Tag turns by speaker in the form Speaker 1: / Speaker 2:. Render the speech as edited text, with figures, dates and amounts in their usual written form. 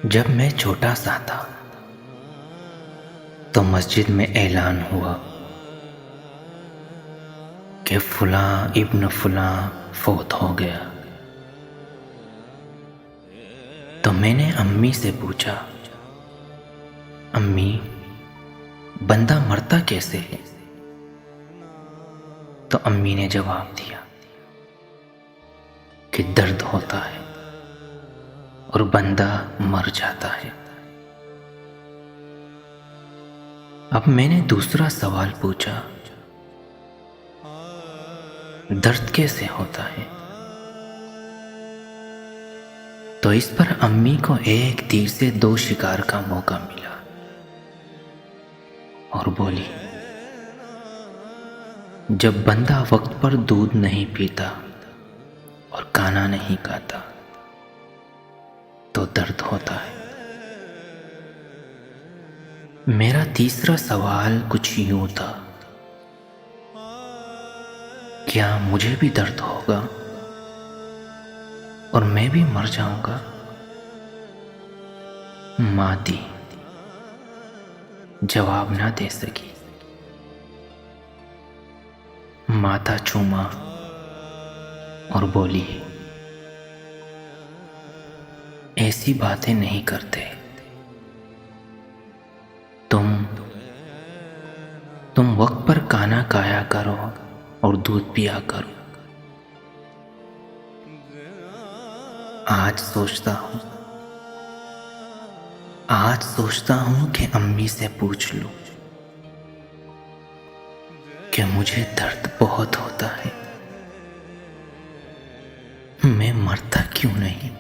Speaker 1: जब मैं छोटा सा था तो मस्जिद में ऐलान हुआ कि फलां इब्न फलां फौत हो गया। तो मैंने अम्मी से पूछा, अम्मी बंदा मरता कैसे है? तो अम्मी ने जवाब दिया कि दर्द होता है और बंदा मर जाता है। अब मैंने दूसरा सवाल पूछा, दर्द कैसे होता है? तो इस पर अम्मी को एक तीर से दो शिकार का मौका मिला और बोली, जब बंदा वक्त पर दूध नहीं पीता और खाना नहीं खाता तो दर्द होता है। मेरा तीसरा सवाल कुछ यूं था, क्या मुझे भी दर्द होगा और मैं भी मर जाऊंगा? माँ थी, जवाब ना दे सकी। माथा चूमा और बोली, ऐसी बातें नहीं करते। तुम वक्त पर खाना खाया करो और दूध पिया करो। आज सोचता हूं कि अम्मी से पूछ लूं कि मुझे दर्द बहुत होता है, मैं मरता क्यों नहीं?